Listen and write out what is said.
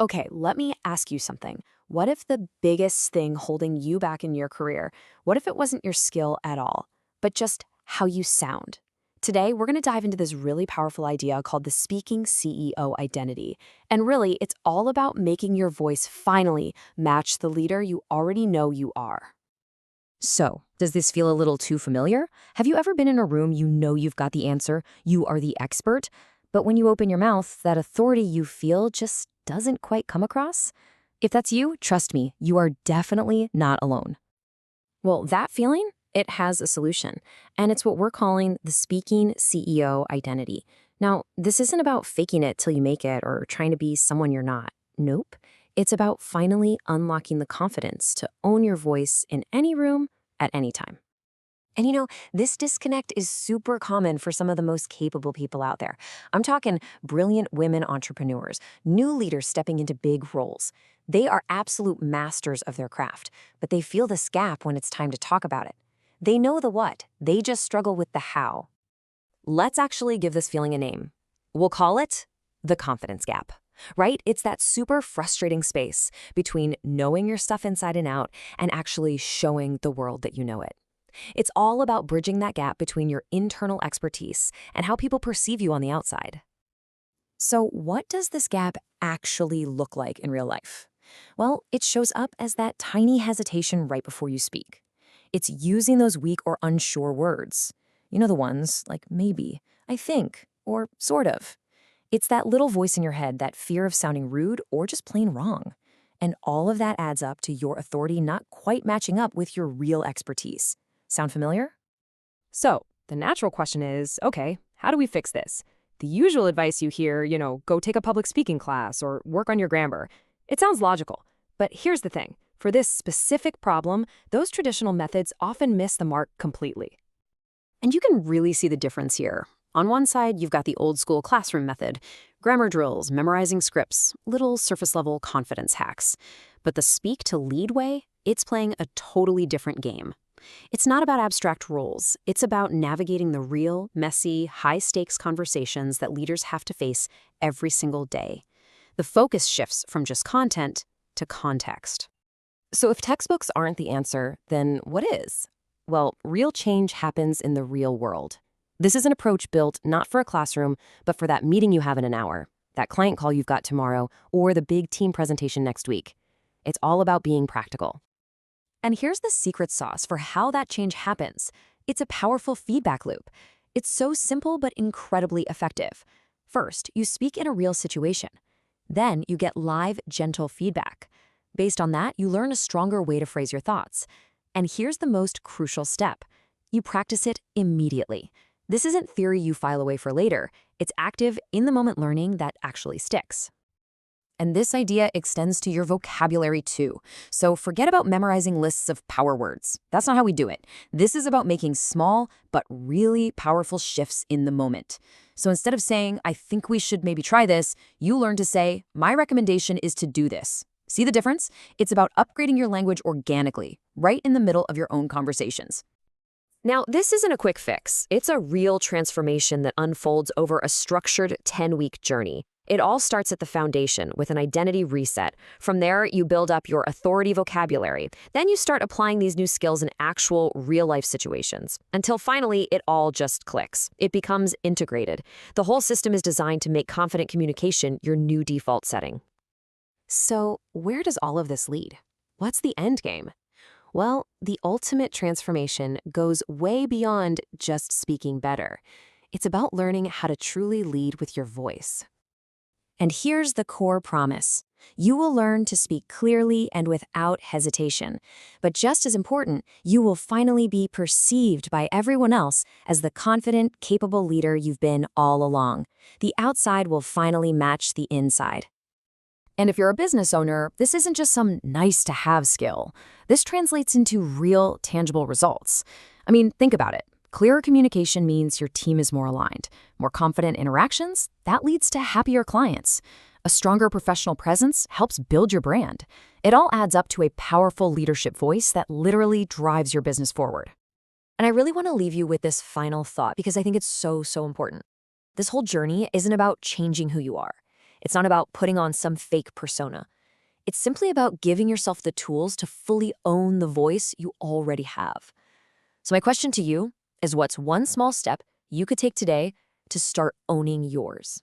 Okay, let me ask you something. What if the biggest thing holding you back in your career, what if it wasn't your skill at all, but just how you sound? Today, we're going to dive into this really powerful idea called the Speaking CEO identity. And really, it's all about making your voice finally match the leader you already know you are. So, does this feel a little too familiar? Have you ever been in a room you know you've got the answer, you are the expert, but when you open your mouth, that authority you feel just doesn't quite come across? If that's you, trust me, you are definitely not alone. Well, that feeling, it has a solution, and it's what we're calling the Speaking CEO identity. Now, this isn't about faking it till you make it or trying to be someone you're not. Nope. It's about finally unlocking the confidence to own your voice in any room at any time. And this disconnect is super common for some of the most capable people out there. I'm talking brilliant women entrepreneurs, new leaders stepping into big roles. They are absolute masters of their craft, but they feel this gap when it's time to talk about it. They know the what, they just struggle with the how. Let's actually give this feeling a name. We'll call it the confidence gap, right? It's that super frustrating space between knowing your stuff inside and out and actually showing the world that you know it. It's all about bridging that gap between your internal expertise and how people perceive you on the outside. So, what does this gap actually look like in real life? Well, it shows up as that tiny hesitation right before you speak. It's using those weak or unsure words. You know the ones like maybe, I think, or sort of. It's that little voice in your head, that fear of sounding rude or just plain wrong. And all of that adds up to your authority not quite matching up with your real expertise. Sound familiar? So, the natural question is, okay, how do we fix this? The usual advice you hear, go take a public speaking class or work on your grammar. It sounds logical, but here's the thing. For this specific problem, those traditional methods often miss the mark completely. And you can really see the difference here. On one side, you've got the old school classroom method, grammar drills, memorizing scripts, little surface level confidence hacks. But the speak to lead way, it's playing a totally different game. It's not about abstract rules. It's about navigating the real, messy, high-stakes conversations that leaders have to face every single day. The focus shifts from just content to context. So if textbooks aren't the answer, then what is? Well, real change happens in the real world. This is an approach built not for a classroom, but for that meeting you have in an hour, that client call you've got tomorrow, or the big team presentation next week. It's all about being practical. And here's the secret sauce for how that change happens. It's a powerful feedback loop. It's so simple but incredibly effective. First, you speak in a real situation. Then you get live, gentle feedback. Based on that, you learn a stronger way to phrase your thoughts. And here's the most crucial step. You practice it immediately. This isn't theory you file away for later. It's active, in-the-moment learning that actually sticks. And this idea extends to your vocabulary too. So forget about memorizing lists of power words. That's not how we do it. This is about making small but really powerful shifts in the moment. So instead of saying, I think we should maybe try this, you learn to say, my recommendation is to do this. See the difference? It's about upgrading your language organically, right in the middle of your own conversations. Now, this isn't a quick fix. It's a real transformation that unfolds over a structured 10-week journey. It all starts at the foundation with an identity reset. From there, you build up your authority vocabulary. Then you start applying these new skills in actual real-life situations. Until finally, it all just clicks. It becomes integrated. The whole system is designed to make confident communication your new default setting. So, where does all of this lead? What's the end game? Well, the ultimate transformation goes way beyond just speaking better. It's about learning how to truly lead with your voice. And here's the core promise. You will learn to speak clearly and without hesitation. But just as important, you will finally be perceived by everyone else as the confident, capable leader you've been all along. The outside will finally match the inside. And if you're a business owner, this isn't just some nice-to-have skill. This translates into real, tangible results. I mean, think about it. Clearer communication means your team is more aligned. More confident interactions, that leads to happier clients. A stronger professional presence helps build your brand. It all adds up to a powerful leadership voice that literally drives your business forward. And I really want to leave you with this final thought because I think it's so important. This whole journey isn't about changing who you are. It's not about putting on some fake persona. It's simply about giving yourself the tools to fully own the voice you already have. So my question to you is, what's one small step you could take today to start owning yours?